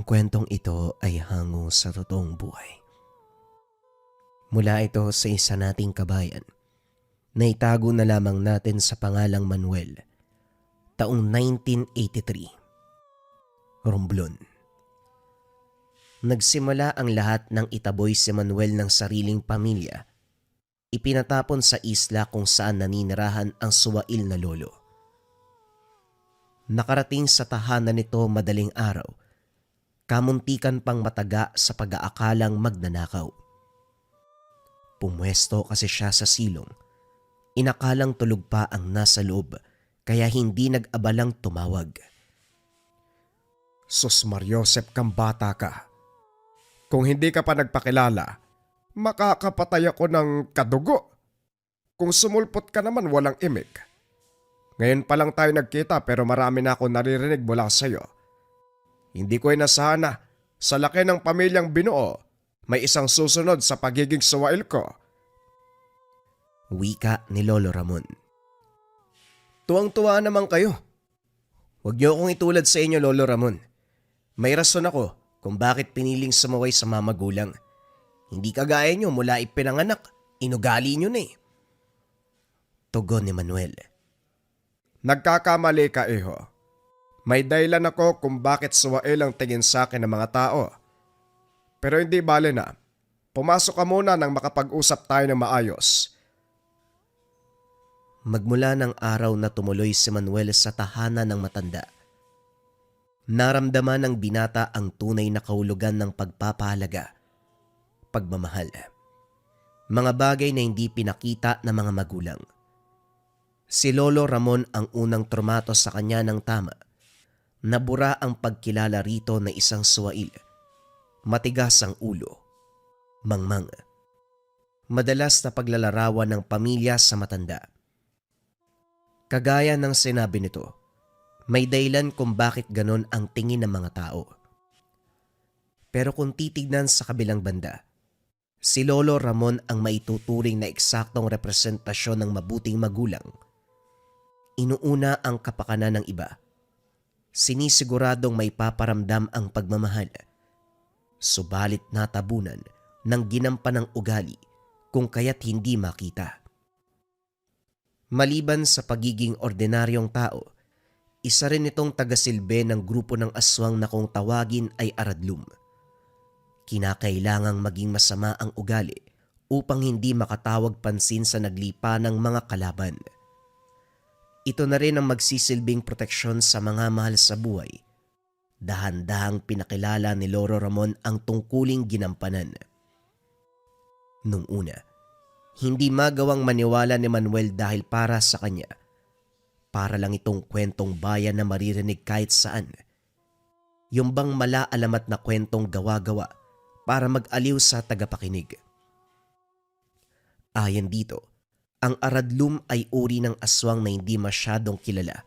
Ang kwentong ito ay hango sa totoong buhay. Mula ito sa isa nating kabayan na itago na lamang natin sa pangalang Manuel, taong 1983, Romblon. Nagsimula ang lahat ng itaboy si Manuel ng sariling pamilya, ipinatapon sa isla kung saan naninirahan ang suwail na lolo. Nakarating sa tahanan nito madaling araw, kamuntikan pang mataga sa pag-aakalang magnanakaw. Pumwesto kasi siya sa silong, inakalang tulog pa ang nasa loob kaya hindi nag-abalang tumawag. Sus Mariosep kang bata ka. Kung hindi ka pa nagpakilala, makakapatay ako ng kadugo. Kung sumulpot ka naman walang imik. Ngayon pa lang tayo nagkita pero marami na ako naririnig mula sa iyo. Hindi ko inasahan na sa laki ng pamilyang binuo, may isang susunod sa pagiging suwail ko. Wika ni Lolo Ramon. Tuwang-tuwa naman kayo. Huwag niyo akong itulad sa inyo, Lolo Ramon. May rason ako kung bakit piniling sumaway sa mga magulang. Hindi kagaya niyo mula ipinanganak, inugali niyo na eh. Tugon ni Manuel. Nagkakamali ka, iho. May dahilan ako kung bakit suwail ang tingin sa akin ng mga tao. Pero hindi bale na. Pumasok ka muna nang makapag-usap tayo ng maayos. Magmula ng araw na tumuloy si Manuel sa tahanan ng matanda, naramdaman ng binata ang tunay na kahulugan ng pagpapahalaga, pagmamahal. Mga bagay na hindi pinakita ng mga magulang. Si Lolo Ramon ang unang trumato sa kanya ng tama. Nabura ang pagkilala rito na isang suwail. Matigas ang ulo. Mangmang. Madalas na paglalarawan ng pamilya sa matanda. Kagaya ng sinabi nito, may dahilan kung bakit ganon ang tingin ng mga tao. Pero kung titignan sa kabilang banda, si Lolo Ramon ang maituturing na eksaktong representasyon ng mabuting magulang. Inuuna ang kapakanan ng iba. Sinisiguradong may paparamdam ang pagmamahal. Subalit natabunan ng ginampanang ugali kung kaya't hindi makita. Maliban sa pagiging ordinaryong tao, isa rin itong tagasilbi ng grupo ng aswang na kung tawagin ay aradlum. Kinakailangang maging masama ang ugali upang hindi makatawag pansin sa naglipa ng mga kalaban. Ito na rin ang magsisilbing proteksyon sa mga mahal sa buhay. Dahan-dahang pinakilala ni Lolo Ramon ang tungkuling ginampanan. Nung una, hindi magawang maniwala ni Manuel dahil para sa kanya. Para lang itong kwentong bayan na maririnig kahit saan. Yung bang malaalamat na kwentong gawa-gawa para mag-aliw sa tagapakinig. Ayon dito, ang aradlum ay uri ng aswang na hindi masyadong kilala.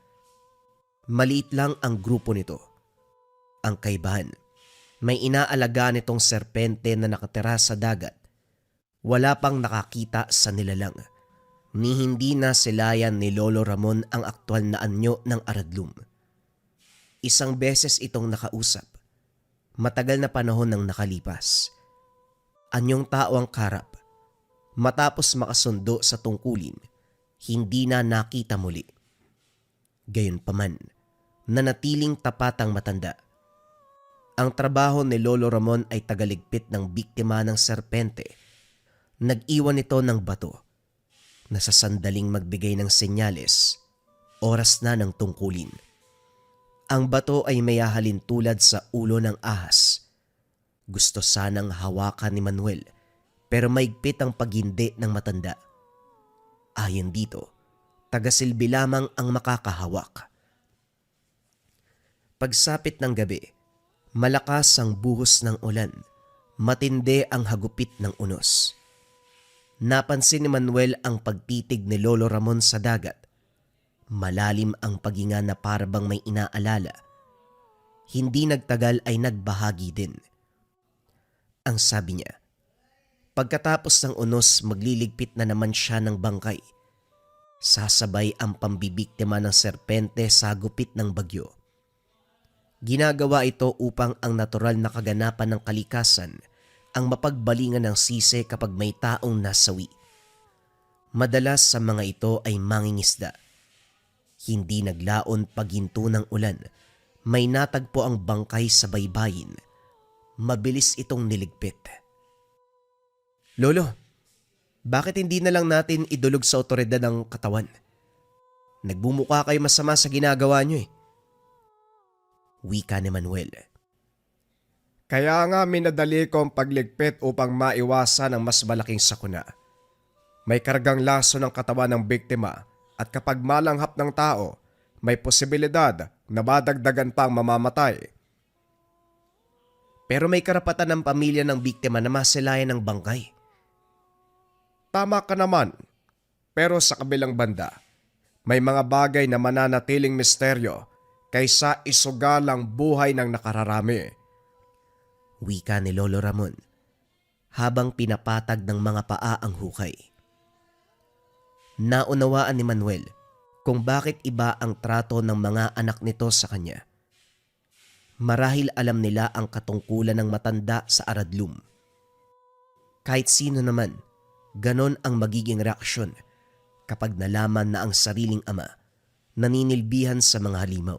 Maliit lang ang grupo nito. Ang kaibahan, may inaalaga nitong serpente na nakatira sa dagat. Wala pang nakakita sa nilalang. Ni hindi na silayan ni Lolo Ramon ang aktwal na anyo ng aradlum. Isang beses itong nakausap. Matagal na panahon nang nakalipas. Anyong tao ang karap. Matapos makasundo sa tungkulin, hindi na nakita muli. Gayunpaman, nanatiling tapat ang matanda. Ang trabaho ni Lolo Ramon ay tagaligpit ng biktima ng serpente. Nag-iwan ito ng bato na sa sandaling magbigay ng senyales, oras na ng tungkulin. Ang bato ay may hahalin tulad sa ulo ng ahas. Gusto sanang hawakan ni Manuel pero maigpit ang paghindi ng matanda. Ayon dito, tagasilbi lamang ang makakahawak. Pagsapit ng gabi, malakas ang buhos ng ulan, matindi ang hagupit ng unos. Napansin ni Manuel ang pagtitig ni Lolo Ramon sa dagat. Malalim ang paghinga na parabang may inaalala. Hindi nagtagal ay nagbahagi din. Ang sabi niya, pagkatapos ng unos magliligpit na naman siya ng bangkay. Sasabay ang pambibiktima ng serpente sa gupit ng bagyo. Ginagawa ito upang ang natural na kaganapan ng kalikasan ang mapagbalingan ng sisi kapag may taong nasawi. Madalas sa mga ito ay mangingisda. Hindi naglaon paghinto ng ulan, may natagpo ang bangkay sa baybayin. Mabilis itong niligpit. Lolo, bakit hindi na lang natin idulog sa otoridad ng katawan? Nagbumuka kayo masama sa ginagawa nyo eh. Wika ni Manuel. Kaya nga minadali ko ang pagligpit upang maiwasan ang mas malaking sakuna. May kargang laso ng katawan ng biktima at kapag malanghap ng tao, may posibilidad na madagdagan pa ang mamamatay. Pero may karapatan ng pamilya ng biktima na masilayan ng bangkay. Tama ka naman, pero sa kabilang banda, may mga bagay na mananatiling misteryo kaysa isugalang buhay ng nakararami. Wika ni Lolo Ramon habang pinapatag ng mga paa ang hukay. Naunawaan ni Manuel kung bakit iba ang trato ng mga anak nito sa kanya. Marahil alam nila ang katungkulan ng matanda sa aradlum. Kahit sino naman, ganon ang magiging reaksyon kapag nalaman na ang sariling ama naninilbihan sa mga halimaw.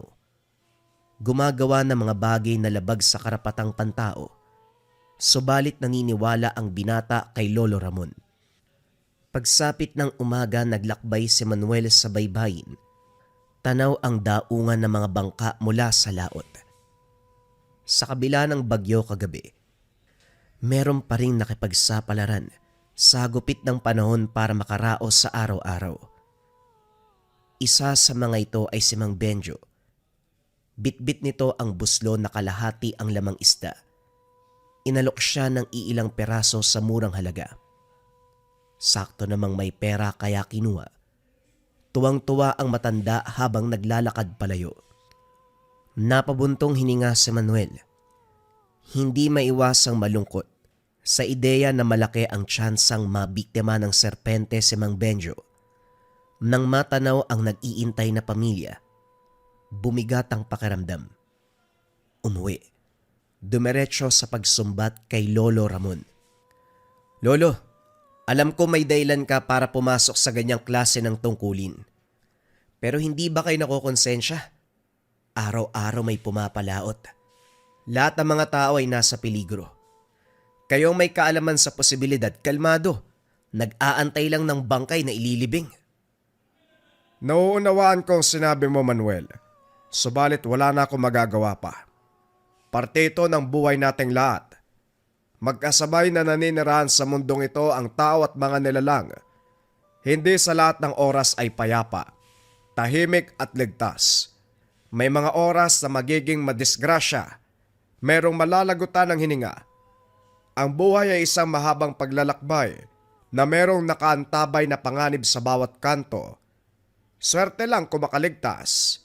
Gumagawa ng mga bagay na labag sa karapatang pantao. Subalit naniniwala ang binata kay Lolo Ramon. Pagsapit ng umaga naglakbay si Manuel sa baybayin. Tanaw ang daungan ng mga bangka mula sa laot. Sa kabila ng bagyo kagabi, meron pa ring nakipagsapalaran sa gupit ng panahon para makaraos sa araw-araw. Isa sa mga ito ay si Mang Benjo. Bitbit nito ang buslo na kalahati ang lamang isda. Inalok siya ng iilang peraso sa murang halaga. Sakto namang may pera kaya kinuha. Tuwang-tuwa ang matanda habang naglalakad palayo. Napabuntong hininga si Manuel. Hindi maiwasang malungkot sa ideya na malaki ang tsansang mabiktima ng serpente si Mang Benjo. Nang matanaw ang nag-iintay na pamilya, bumigat ang pakiramdam. Umuwi. Dumiretso sa pagsumbat kay Lolo Ramon. Lolo, alam ko may dahilan ka para pumasok sa ganyang klase ng tungkulin. Pero hindi ba kayo nakokonsensya? Araw-araw may pumapalaot. Lahat ng mga tao ay nasa peligro. Kayong may kaalaman sa posibilidad, kalmado. Nag-aantay lang ng bangkay na ililibing. Nauunawaan kong sinabi mo, Manuel. Subalit wala na akong magagawa pa. Parte ito ng buhay nating lahat. Magkasabay na naninirahan sa mundong ito ang tao at mga nilalang. Hindi sa lahat ng oras ay payapa, tahimik at ligtas. May mga oras na magiging madisgrasya. Merong malalagutan ng hininga. Ang buhay ay isang mahabang paglalakbay na merong nakaantabay na panganib sa bawat kanto. Swerte lang kung makaligtas.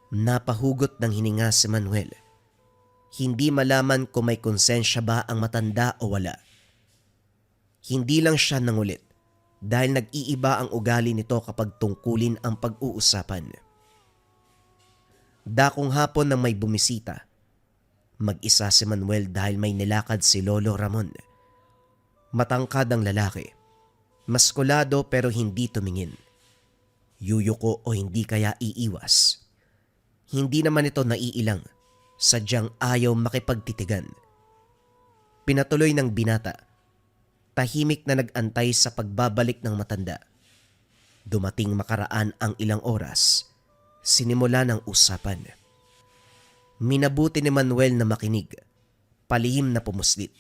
Napahugot ng hininga si Manuel. Hindi malaman kung may konsensya ba ang matanda o wala. Hindi lang siya nangulit dahil nag-iiba ang ugali nito kapag tungkulin ang pag-uusapan. Dakong hapon nang may bumisita. Mag-isa si Manuel dahil may nilakad si Lolo Ramon. Matangkad ang lalaki. Maskulado pero hindi tumingin. Yuyuko o hindi kaya iiwas. Hindi naman ito naiilang, sadyang ayaw makipagtitigan. Pinatuloy ng binata, tahimik na nag-antay sa pagbabalik ng matanda. Dumating makaraan ang ilang oras, sinimula ng usapan. Minabuti ni Manuel na makinig, palihim na pumuslit.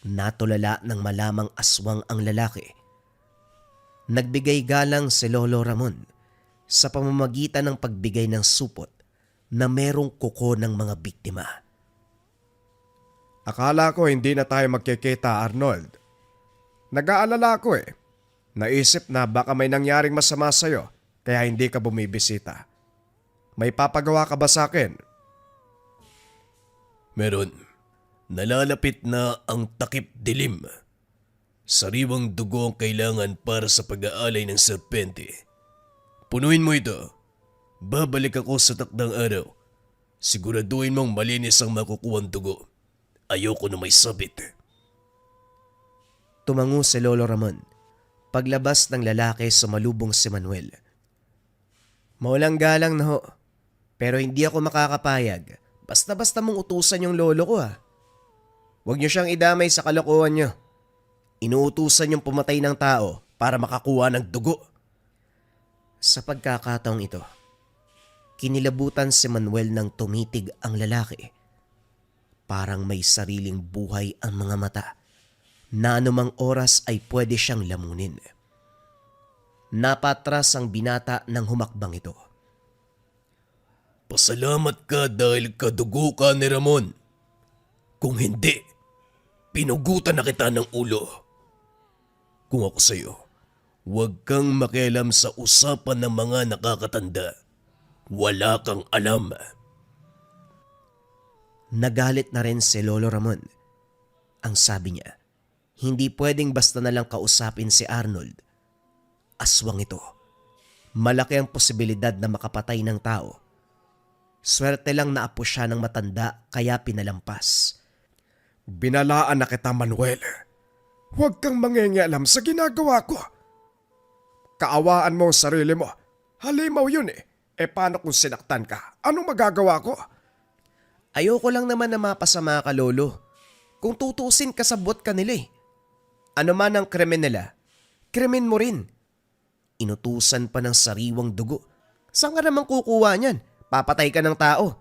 Natulala ng malamang aswang ang lalaki. Nagbigay galang si Lolo Ramon sa pamamagitan ng pagbigay ng supot na merong kuko ng mga biktima. Akala ko hindi na tayo magkikita, Arnold. Nag-aalala ako eh. Naisip na baka may nangyaring masama sa'yo kaya hindi ka bumibisita. May papagawa ka ba sa akin? Meron. Nalalapit na ang takip dilim. Sariwang dugo ang kailangan para sa pag-aalay ng serpente. Punuin mo ito. Babalik ako sa takdang araw Siguraduhin mong malinis ang makukuhang dugo. Ayoko na may sabit. Tumango si Lolo Ramon. Paglabas ng lalaki, sumalubong si Manuel. Maulang galang na ho. Pero hindi ako makakapayag. Basta-basta mong utusan yung lolo ko ha. Huwag niyo siyang idamay sa kalokohan niyo. Inuutusan niyong pumatay ng tao para makakuha ng dugo. Sa pagkakataong ito, kinilabutan si Manuel nang tumitig ang lalaki. Parang may sariling buhay ang mga mata na anumang oras ay pwede siyang lamunin. Napatras ang binata nang humakbang ito. Pasalamat ka dahil kadugo ka ni Ramon. Kung hindi, pinugutan na kita ng ulo. Kung ako sa'yo, huwag kang makialam sa usapan ng mga nakakatanda. Wala kang alam. Nagalit na rin si Lolo Ramon. Ang sabi niya, hindi pwedeng basta na lang kausapin si Arnold. Aswang ito. Malaki ang posibilidad na makapatay ng tao. Swerte lang na apo siya ng matanda kaya pinalampas. Binalaan na kita, Manuel. Huwag kang mangingialam sa ginagawa ko. Kaawaan mo ang sarili mo. Halimaw yun eh. E paano kung sinaktan ka? Anong magagawa ko? Ayoko lang naman na mapasama ka, Lolo. Kung tutusin, kasabot ka nila eh. Ano man ang krimen nila, krimen mo rin. Inutusan pa ng sariwang dugo. Saan ka naman kukuha niyan? Papatay ka ng tao.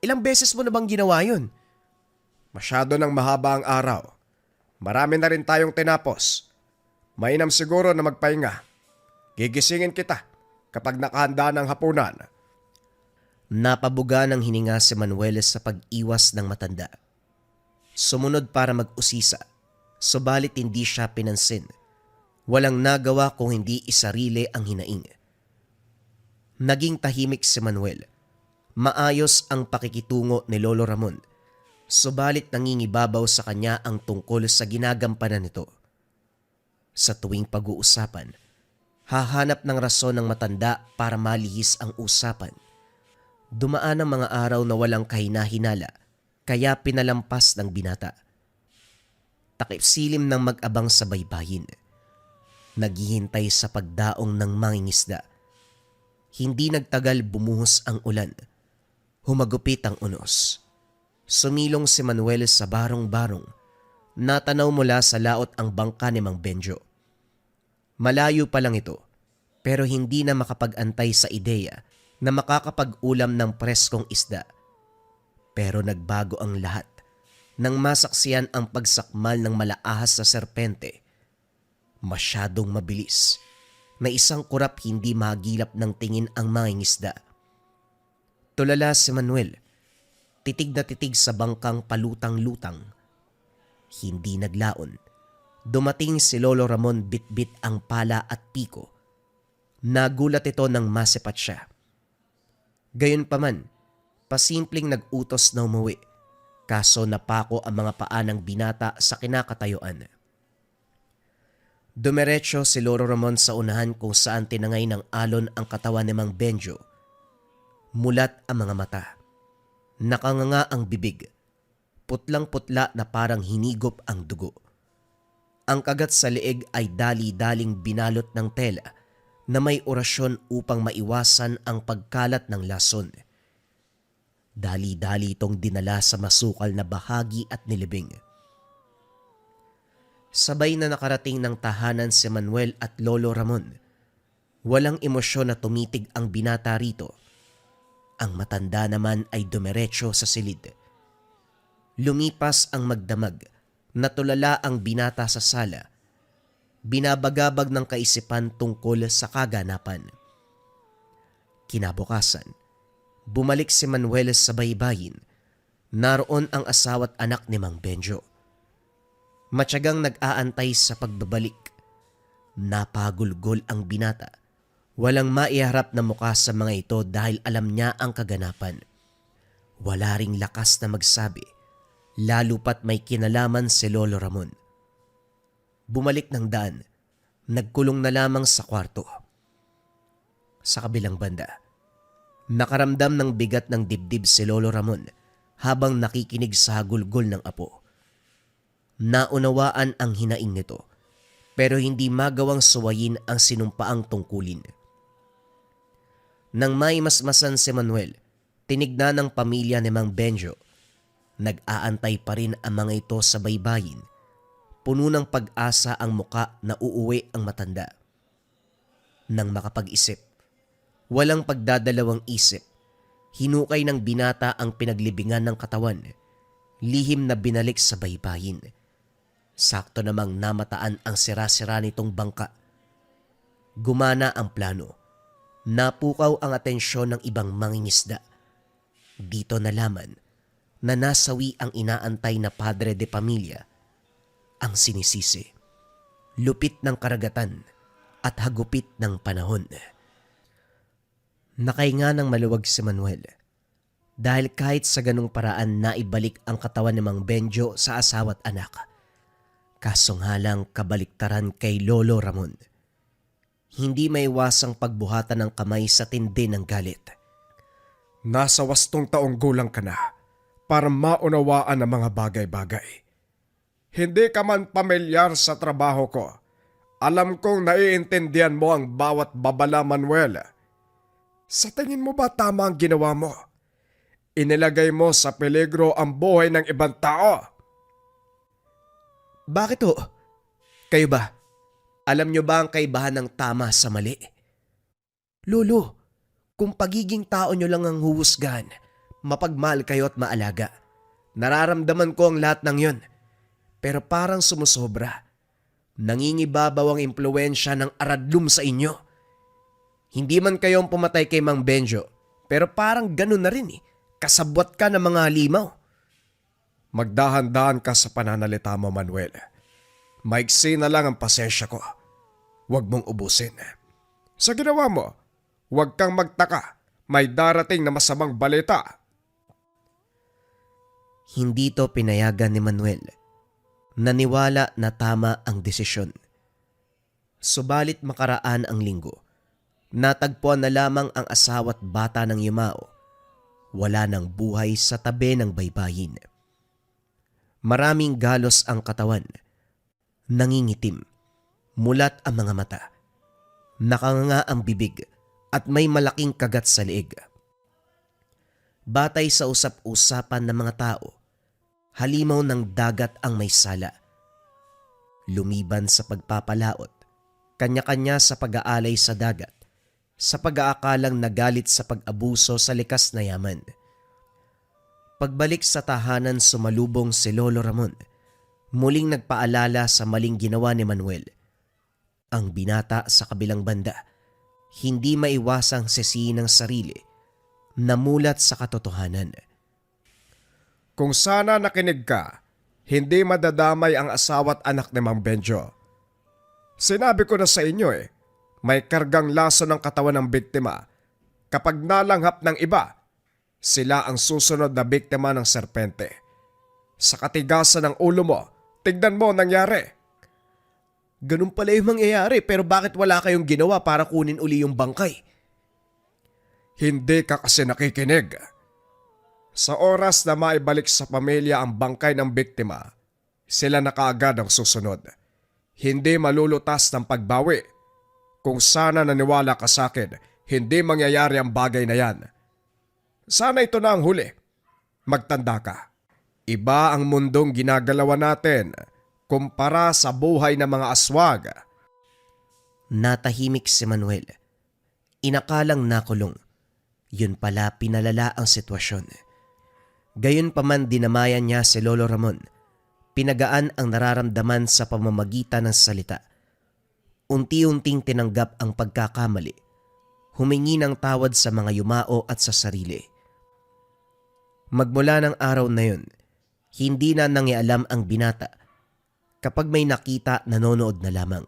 Ilang beses mo na bang ginawa yun? Masyado nang mahaba ang araw. Marami na rin tayong tinapos. Mainam siguro na magpahinga. Gigisingin kita kapag nakahanda ng hapunan. Napabuga ng hininga si Manuel sa pag-iwas ng matanda. Sumunod para mag-usisa, subalit hindi siya pinansin. Walang nagawa kung hindi isarili ang hinaing. Naging tahimik si Manuel. Maayos ang pakikitungo ni Lolo Ramon, subalit nangingibabaw sa kanya ang tungkol sa ginagampanan nito. Sa tuwing pag-uusapan, hahanap ng rason ng matanda para malihis ang usapan. Dumaan ang mga araw na walang kahina-hinala, kaya pinalampas ng binata. Takip silim ng mag-abang sa baybayin. Naghihintay sa pagdaong ng mangingisda. Hindi nagtagal bumuhos ang ulan. Humagupit ang unos. Sumilong si Manuel sa barong-barong. Natanaw mula sa laot ang bangka ni Mang Benjo. Malayo pa lang ito, pero hindi na makapag-antay sa ideya na makakapag-ulam ng preskong isda. Pero nagbago ang lahat nang masaksiyan ang pagsakmal ng malaahas sa serpente. Masyadong mabilis na isang kurap hindi magilap ng tingin ang mangingisda. Tulala si Manuel, titig na titig sa bangkang palutang-lutang. Hindi naglaon. Dumating si Lolo Ramon bit-bit ang pala at piko. Nagulat ito nang masipat siya. Gayunpaman, pasimpleng nag-utos na umuwi, kaso napako ang mga paa ng binata sa kinakatayuan. Dumiretso si Lolo Ramon sa unahan kung saan tinangay ng alon ang katawan ni Mang Benjo. Mulat ang mga mata. Nakanganga ang bibig. Putlang-putla na parang hinigop ang dugo. Ang kagat sa leeg ay dali-daling binalot ng tela na may orasyon upang maiwasan ang pagkalat ng lason. Dali-dali itong dinala sa masukal na bahagi at nilibing. Sabay na nakarating ng tahanan si Manuel at Lolo Ramon. Walang emosyon na tumitig ang binata rito. Ang matanda naman ay dumiretso sa silid. Lumipas ang magdamag, natulala ang binata sa sala. Binabagabag ng kaisipan tungkol sa kaganapan. Kinabukasan, bumalik si Manuel sa baybayin. Naroon ang asawa't anak ni Mang Benjo. Matyagang nag-aantay sa pagbabalik. Napagulgol ang binata. Walang maiharap na mukha sa mga ito dahil alam niya ang kaganapan. Wala ring lakas na magsabi, lalo pat may kinalaman si Lolo Ramon. Bumalik ng daan, nagkulong na lamang sa kwarto. Sa kabilang banda, Nakaramdam ng bigat ng dibdib si Lolo Ramon habang nakikinig sa hagulgol ng apo. Naunawaan ang hinaing nito pero hindi magawang suwayin ang sinumpaang tungkulin. Nang may masmasan si Manuel, tinignan ng pamilya ni Mang Benjo. Nag-aantay pa rin ang mga ito sa baybayin. Puno ng pag-asa ang muka na uuwi ang matanda. Nang makapag-isip, walang pagdadalawang isip, hinukay ng binata ang pinaglibingan ng katawan, lihim na binalik sa baybayin. Sakto namang namataan ang sira-sira nitong bangka. Gumana ang plano. Napukaw ang atensyon ng ibang mangingisda. Dito nalaman na nasawi ang inaantay na padre de pamilya, ang sinisisi, lupit ng karagatan at hagupit ng panahon. Nakahinga ng maluwag si Manuel dahil kahit sa ganung paraan naibalik ang katawan ni Mang Benjo sa asawa't anak. Kaso nga lang kabaliktaran kay Lolo Ramon. Hindi maiwasang pagbuhatan ng kamay sa tindi ng galit. Nasa 8 taong gulang ka na para maunawaan ang mga bagay-bagay. Hindi ka man pamilyar sa trabaho ko. Alam kong naiintindihan mo ang bawat babala, Manuel. Sa tingin mo ba tama ang ginawa mo? Inilagay mo sa peligro ang buhay ng ibang tao. Bakit ho? Kayo ba? Alam nyo ba ang kaibahan ng tama sa mali? Lolo, kung pagiging tao nyo lang ang huhusgahan, mapagmahal kayo at maalaga. Nararamdaman ko ang lahat ng yon. Pero parang sumusobra. Nangingibabaw ang impluensya ng aradlum sa inyo. Hindi man kayo ang pumatay kay Mang Benjo, pero parang ganun na rin eh. Kasabwat ka ng mga halimaw. Magdahan-dahan ka sa pananalita mo, Manuel. Maiksi na lang ang pasensya ko. Huwag mong ubusin. Sa ginawa mo, huwag kang magtaka. May darating na masamang balita. Hindi to pinayagan ni Manuel. Naniwala na tama ang desisyon. Subalit makaraan ang linggo. Natagpuan na lamang ang asawa't bata ng yumao. Wala ng buhay sa tabi ng baybayin. Maraming galos ang katawan. Nangingitim. Mulat ang mga mata. Nakanganga ang bibig at may malaking kagat sa leeg. Batay sa usap-usapan ng mga tao, halimaw ng dagat ang may sala. Lumiban sa pagpapalaot, kanya-kanya sa pag-aalay sa dagat, sa pag-aakalang nagalit sa pag-abuso sa likas na yaman. Pagbalik sa tahanan sumalubong si Lolo Ramon, muling nagpaalala sa maling ginawa ni Manuel. Ang binata sa kabilang banda, hindi maiwasang sisihin ng sarili, namulat sa katotohanan. Kung sana nakinig ka, hindi madadamay ang asawa't anak ni Mang Benjo. Sinabi ko na sa inyo may kargang laso ng katawan ng biktima. Kapag nalanghap ng iba, sila ang susunod na biktima ng serpente. Sa katigasan ng ulo mo, tignan mo ang nangyari. Ganun pala yung mangyayari pero bakit wala kayong ginawa para kunin uli yung bangkay? Hindi ka kasi nakikinig. Sa oras na maibalik sa pamilya ang bangkay ng biktima, sila na kaagad ang susunod. Hindi malulutas ng pagbawi. Kung sana naniwala ka sa akin, hindi mangyayari ang bagay na yan. Sana ito na ang huli. Magtanda ka. Iba ang mundong ginagalawan natin kumpara sa buhay ng mga aswag. Natahimik si Manuel. Inakalang nakulong. Yun pala pinalala ang sitwasyon. Gayunpaman dinamayan niya si Lolo Ramon. Pinagaan ang nararamdaman sa pamamagitan ng salita. Unti-unting tinanggap ang pagkakamali. Humingi ng tawad sa mga yumao at sa sarili. Magmula ng araw na yun, hindi na nangialam ang binata. Kapag may nakita, nanonood na lamang.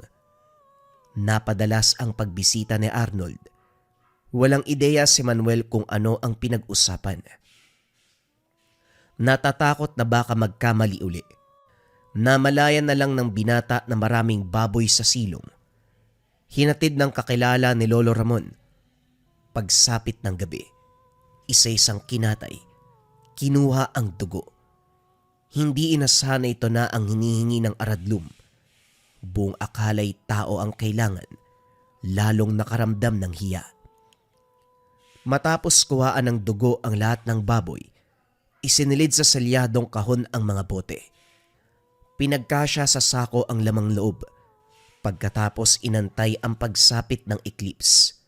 Napadalas ang pagbisita ni Arnold. Walang ideya si Manuel kung ano ang pinag-usapan. Natatakot na baka magkamali uli. Namalayan na lang ng binata na maraming baboy sa silong. Hinatid ng kakilala ni Lolo Ramon. Pagsapit ng gabi, Isa-isang kinatay, kinuha ang dugo. Hindi inasahan na ito na ang hinihingi ng aradlum. Buong akala'y tao ang kailangan, lalong nakaramdam ng hiya. Matapos kuhaan ng dugo ang lahat ng baboy, isinilid sa selyadong kahon ang mga bote. Pinagkasya sa sako ang lamang loob, pagkatapos inantay ang pagsapit ng eclipse.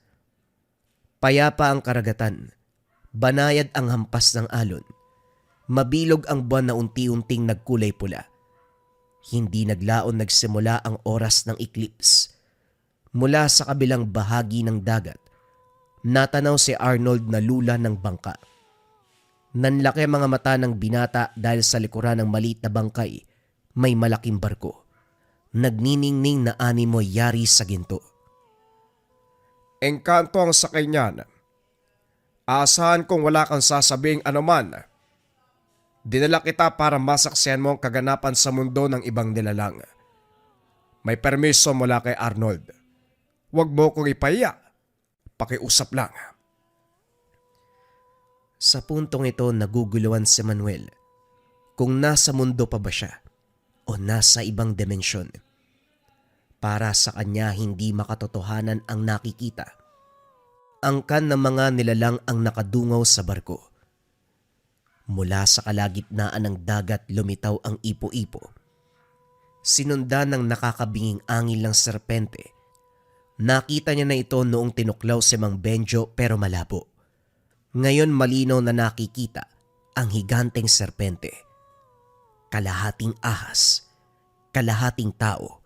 Payapa ang karagatan, banayad ang hampas ng alon, mabilog ang buwan na unti-unting nagkulay pula. Hindi naglaon nagsimula ang oras ng eclipse. Mula sa kabilang bahagi ng dagat, natanaw si Arnold na lula ng bangka. Nanlaki mga mata ng binata dahil sa likuran ng maliit na bangkay, may malaking barko. Nagniningning na animo yari sa ginto. Engkanto ang sakay niyan. Asahan kong wala kang sasabing anuman. Dinala kita para masaksihan mo ang kaganapan sa mundo ng ibang nilalang. May permiso mula kay Arnold. Huwag mo kong ipahiya. Pakiusap lang. Sa puntong ito naguguluhan si Manuel kung nasa mundo pa ba siya o nasa ibang dimensyon. Para sa kanya hindi makatotohanan ang nakikita. Angkan ng mga nilalang ang nakadungaw sa barko. Mula sa kalagitnaan ng dagat lumitaw ang ipo-ipo. Sinundan ng nakakabinging angin ng serpente. Nakita niya na ito noong tinuklaw si Mang Benjo pero malabo. Ngayon malinaw na nakikita ang higanteng serpente. Kalahating ahas, kalahating tao.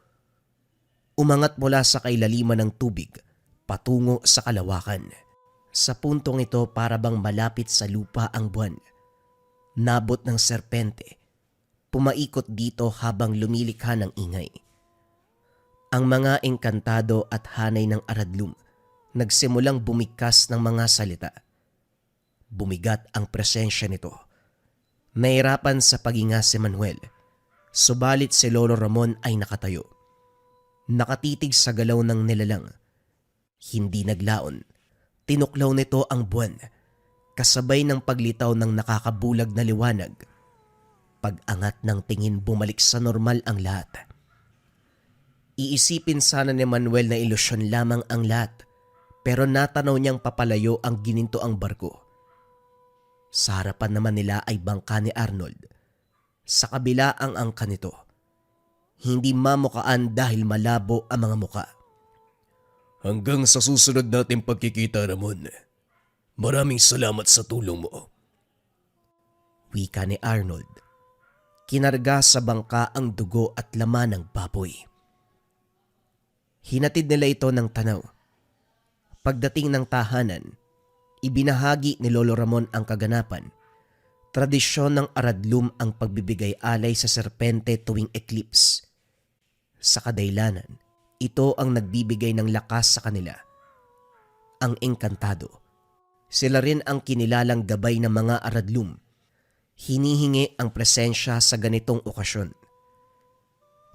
Umangat mula sa kailaliman ng tubig patungo sa kalawakan. Sa puntong ito para bang malapit sa lupa ang buwan. Nabot ng serpente, pumaikot dito habang lumilikha ng ingay. Ang mga engkantado at hanay ng aradlum nagsimulang bumigkas ng mga salita. Bumigat ang presensya nito. Nahirapan sa paghinga si Manuel, subalit si Lolo Ramon ay nakatayo. Nakatitig sa galaw ng nilalang. Hindi naglaon, tinuklaw nito ang buwan. Kasabay ng paglitaw ng nakakabulag na liwanag. Pag-angat ng tingin bumalik sa normal ang lahat. Iisipin sana ni Manuel na ilusyon lamang ang lahat, pero natanaw niyang papalayo ang ginintoang barko. Sa harapan naman nila ay bangka ni Arnold. Sa kabila ang angka nito. Hindi mamukaan dahil malabo ang mga muka. Hanggang sa susunod nating pagkikita, Ramon. Maraming salamat sa tulong mo. Wika ni Arnold. Kinarga sa bangka ang dugo at laman ng baboy. Hinatid nila ito ng tanaw. Pagdating ng tahanan, ibinahagi ni Lolo Ramon ang kaganapan. Tradisyon ng aradlum ang pagbibigay alay sa serpente tuwing eclipse. Sa kadailanan, ito ang nagbibigay ng lakas sa kanila. Ang engkantado. Sila rin ang kinilalang gabay ng mga aradlum. Hinihingi ang presensya sa ganitong okasyon.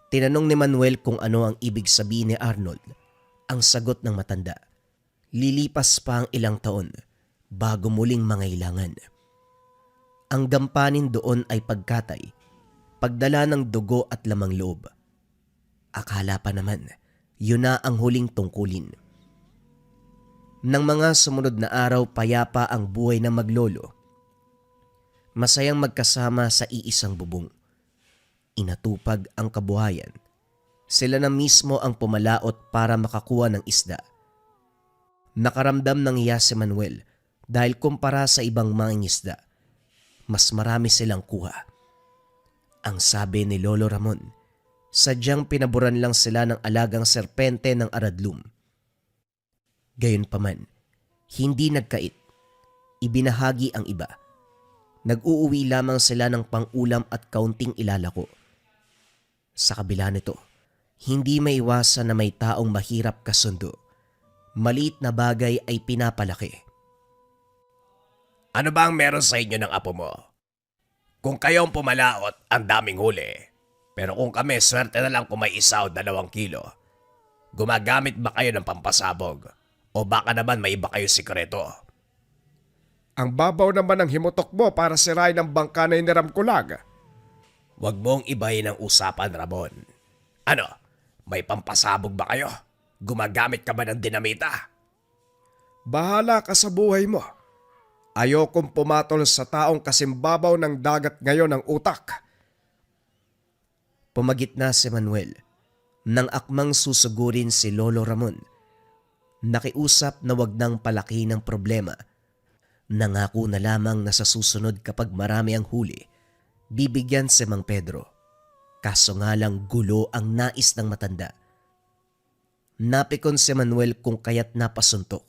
Tinanong ni Manuel kung ano ang ibig sabihin ni Arnold. Ang sagot ng matanda. Lilipas pa ang ilang taon bago muling mangailangan. Ang gampanin doon ay pagkatay, pagdala ng dugo at lamang loob. Akala pa naman, yun na ang huling tungkulin. Nang mga sumunod na araw payapa ang buhay ng maglolo. Masayang magkasama sa iisang bubong. Inatupag ang kabuhayan. Sila na mismo ang pumalaot para makakuha ng isda. Nakaramdam ng hiya si Manuel dahil kumpara sa ibang mangingisda, mas marami silang kuha. Ang sabi ni Lolo Ramon, sadyang pinaburan lang sila ng alagang serpente ng aradlum. Gayunpaman, hindi nagkait. Ibinahagi ang iba. Nag-uuwi lamang sila ng pang-ulam at kaunting ilalako. Sa kabila nito, hindi maiwasan na may taong mahirap kasundo. Maliit na bagay ay pinapalaki. Ano ba ang meron sa inyo ng apo mo? Kung kayo ang pumalaot, ang daming huli. Pero kung kami, swerte na lang kung may 1 o 2 kilo. Gumagamit ba kayo ng pampasabog? O baka naman may iba kayo sikreto? Ang babaw naman ng himutok mo para sirain ang bangka na iniram ko lang. Huwag mong ibahin ang usapan, Ramon. Ano, may pampasabog ba kayo? Gumagamit ka ba ng dinamita? Bahala ka sa buhay mo. Ayokong pumatol sa taong kasimbabaw ng dagat ngayon ng utak. Pumagit na si Manuel nang akmang susugurin si Lolo Ramon. Nakiusap na wag nang palaki ng problema. Nangako na lamang na sa susunod kapag marami ang huli, bibigyan si Mang Pedro. Kaso nga lang gulo ang nais ng matanda. Napikon si Manuel kung kaya't napasuntok.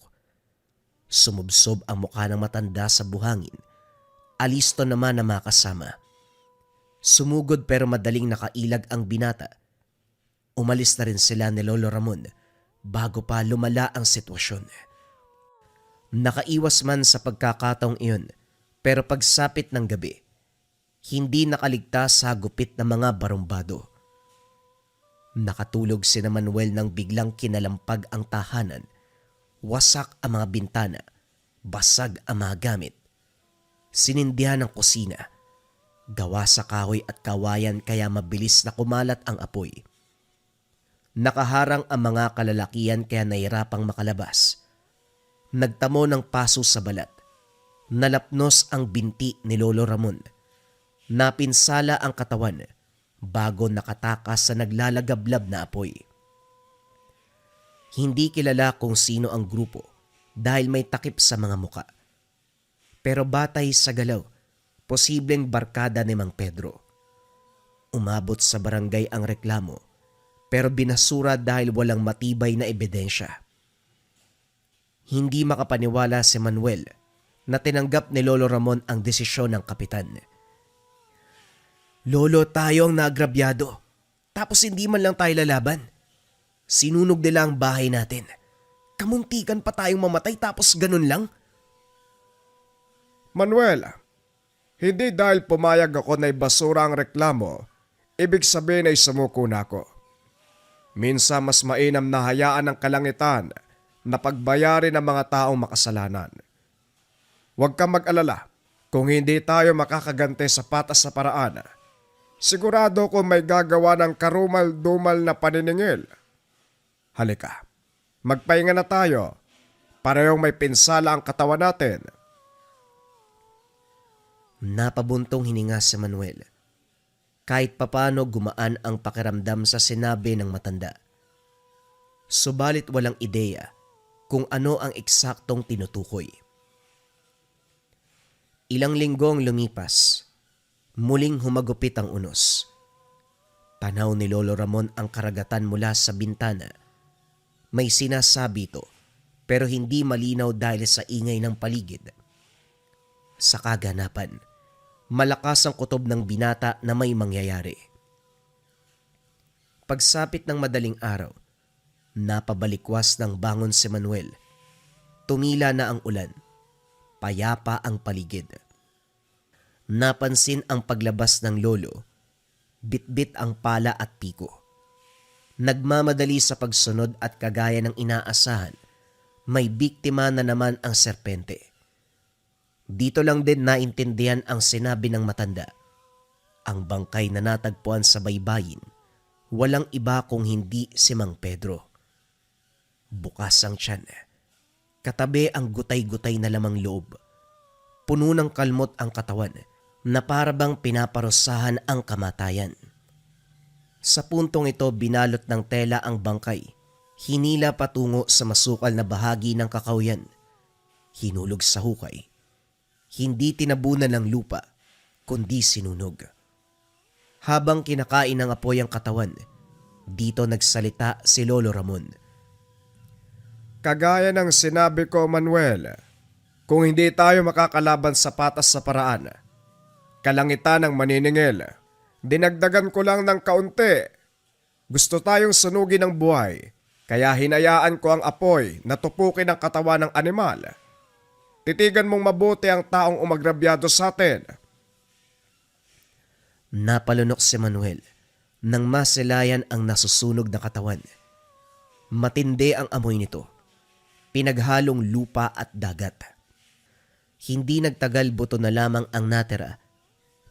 Sumubsob ang mukha ng matanda sa buhangin. Alisto naman na makasama. Sumugod pero madaling nakailag ang binata. Umalis na rin sila ni Lolo Ramon bago pa lumala ang sitwasyon. Nakaiwas man sa pagkakataong iyon, pero pagsapit ng gabi, hindi nakaligtas sa gupit ng mga barumbado. Nakatulog si Manuel nang biglang kinalampag ang tahanan. Wasak ang mga bintana, basag ang mga gamit. Sinindihan ang kusina. Gawa sa kahoy at kawayan kaya mabilis na kumalat ang apoy. Nakaharang ang mga kalalakian kaya nahirapang makalabas. Nagtamo ng paso sa balat. Nalapnos ang binti ni Lolo Ramon. Napinsala ang katawan bago nakatakas sa naglalagablab na apoy. Hindi kilala kung sino ang grupo dahil may takip sa mga muka. Pero batay sa galaw, posibleng barkada ni Mang Pedro. Umabot sa barangay ang reklamo pero binasura dahil walang matibay na ebidensya. Hindi makapaniwala si Manuel na tinanggap ni Lolo Ramon ang desisyon ng kapitan. Lolo, tayo ang nagrabyado. Tapos hindi man lang tayo lalaban. Sinunog nila ang bahay natin. Kamuntikan pa tayong mamatay tapos ganun lang? Manuel, hindi dahil pumayag ako na ibasura ang reklamo, ibig sabihin ay sumuko na ako. Minsan mas mainam na hayaan ng kalangitan na pagbayarin ang mga taong makasalanan. Huwag kang mag-alala kung hindi tayo makakaganti sa patas sa paraan. Sigurado ko may gagawa ng karumal-dumal na paniningil. Halika, magpahinga na tayo. Parehong may pinsala ang katawan natin. Napabuntong hininga si Manuel. Kahit papano gumaan ang pakiramdam sa sinabi ng matanda. Subalit walang ideya kung ano ang eksaktong tinutukoy. Ilang linggong lumipas, muling humagupit ang unos. Tanaw ni Lolo Ramon ang karagatan mula sa bintana. May sinasabi ito pero hindi malinaw dahil sa ingay ng paligid. Sa kaganapan, malakas ang kutob ng binata na may mangyayari. Pagsapit ng madaling araw, napabalikwas ng bangon si Manuel. Tumila na ang ulan. Payapa ang paligid. Napansin ang paglabas ng lolo. Bitbit ang pala at piko. Nagmamadali sa pagsunod at kagaya ng inaasahan, may biktima na naman ang serpente. Dito lang din naintindihan ang sinabi ng matanda. Ang bangkay na natagpuan sa baybayin, walang iba kung hindi si Mang Pedro. Bukas ang tiyan. Katabi ang gutay-gutay na lamang loob. Puno ng kalmot ang katawan na parabang pinaparusahan ang kamatayan. Sa puntong ito binalot ng tela ang bangkay. Hinila patungo sa masukal na bahagi ng kakawyan. Hinulog sa hukay. Hindi tinabunan ng lupa, kundi sinunog. Habang kinakain ng apoy ang katawan, dito nagsalita si Lolo Ramon. Kagaya ng sinabi ko, Manuel, kung hindi tayo makakalaban sa patas sa paraan, kalangitan ng maniningil, dinagdagan ko lang ng kaunti. Gusto tayong sunugin ng buhay, kaya hinayaan ko ang apoy na tupukin ang katawan ng animal. Titigan mong mabuti ang taong umagrabyado sa atin. Napalunok si Manuel nang masilayan ang nasusunog na katawan. Matindi ang amoy nito. Pinaghalong lupa at dagat. Hindi nagtagal, buto na lamang ang natira.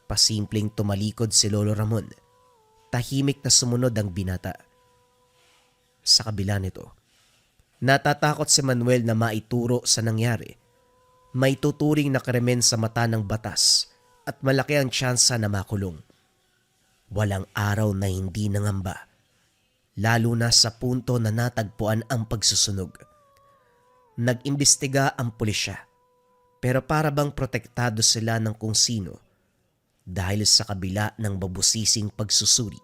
Pasimpleng tumalikod si Lolo Ramon. Tahimik na sumunod ang binata. Sa kabila nito, natatakot si Manuel na maituro sa nangyari. May tuturing na krimen sa mata ng batas at malaki ang tsansa na makulong. Walang araw na hindi nangamba, lalo na sa punto na natagpuan ang pagsusunog. Nag-imbestiga ang pulisya, pero para bang protektado sila ng kung sino dahil sa kabila ng mabusising pagsusuri.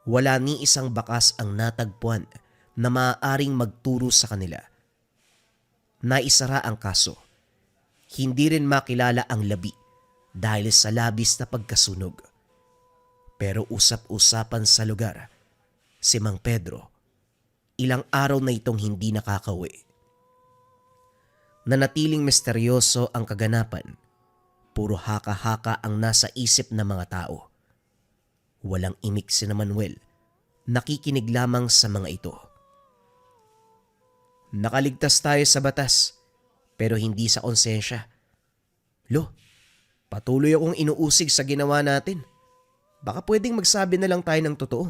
Wala ni isang bakas ang natagpuan na maaaring magturo sa kanila. Naisara ang kaso. Hindi rin makilala ang labi dahil sa labis na pagkasunog. Pero usap-usapan sa lugar, si Mang Pedro, ilang araw na itong hindi nakakauwi. Nanatiling misteryoso ang kaganapan. Puro haka-haka ang nasa isip ng mga tao. Walang imik si Manuel. Nakikinig lamang sa mga ito. Nakaligtas tayo sa batas, pero hindi sa konsensya. Lo, patuloy akong inuusig sa ginawa natin. Baka pwedeng magsabi na lang tayo ng totoo.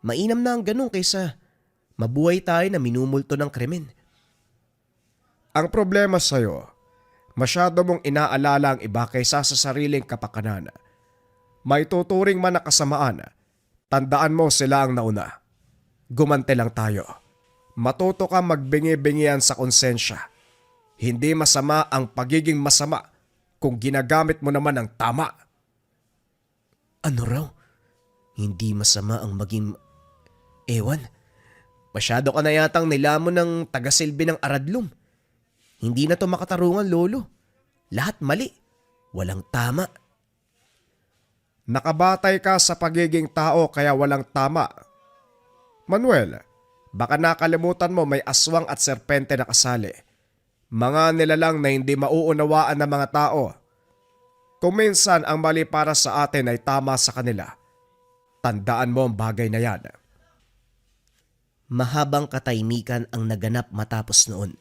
Mainam na ang ganun kaysa mabuhay tayo na minumulto ng krimen. Ang problema sa'yo, masyado mong inaalala ang iba kaysa sa sariling kapakanan. May tuturing man na kasamaan, tandaan mo sila ang nauna. Gumante lang tayo. Matuto ka magbingi-bingian sa konsensya. Hindi masama ang pagiging masama kung ginagamit mo naman ang tama. Ano raw? Hindi masama ang maging... Ewan, masyado ka na yatang nilamon ng tagasilbi ng aradlum. Hindi na to makatarungan, Lolo. Lahat mali. Walang tama. Nakabatay ka sa pagiging tao kaya walang tama. Manuel, baka nakalimutan mo may aswang at serpente na kasali. Mga nilalang na hindi mauunawaan ng mga tao. Kung minsan ang mali para sa atin ay tama sa kanila, tandaan mo ang bagay na yan. Mahabang katahimikan ang naganap matapos noon.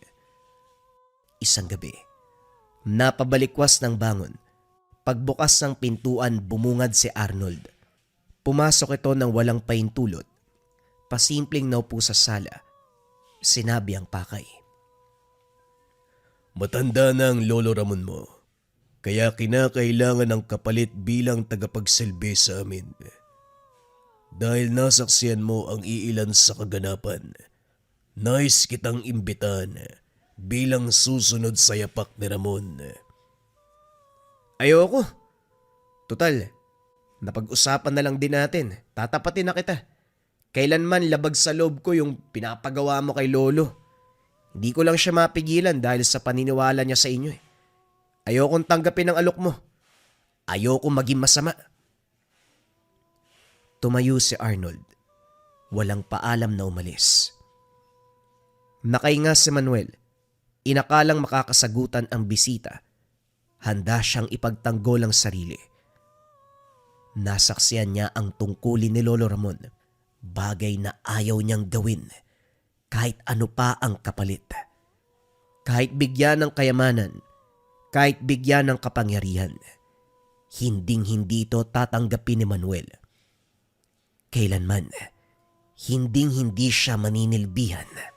Isang gabi, napabalikwas ng bangon. Pagbukas ng pintuan, bumungad si Arnold. Pumasok ito ng walang pahintulot. Pasimpleng naupo sa sala. Sinabi ang pakay. Matanda na ang Lolo Ramon mo, kaya kinakailangan ng kapalit bilang tagapagsilbi sa amin. Dahil nasaksiyan mo ang iilan sa kaganapan, nais kitang imbitan bilang susunod sa yapak ni Ramon. Ayoko. Tutal, napag-usapan na lang din natin. Tatapatin na kita. Kailanman labag sa loob ko yung pinapagawa mo kay Lolo. Hindi ko lang siya mapigilan dahil sa paniniwala niya sa inyo eh. Ayokong tanggapin ang alok mo. Ayokong maging masama. Tumayo si Arnold. Walang paalam na umalis. Nakainga si Manuel. Inakalang makakasagutan ang bisita. Handa siyang ipagtanggol ang sarili. Nasaksiyan niya ang tungkulin ni Lolo Ramon. Bagay na ayaw niyang gawin. Kahit ano pa ang kapalit. Kahit bigyan ng kayamanan. Kahit bigyan ng kapangyarihan. Hinding-hindi ito tatanggapin ni Manuel. Kailanman, hinding-hindi siya maninilbihan.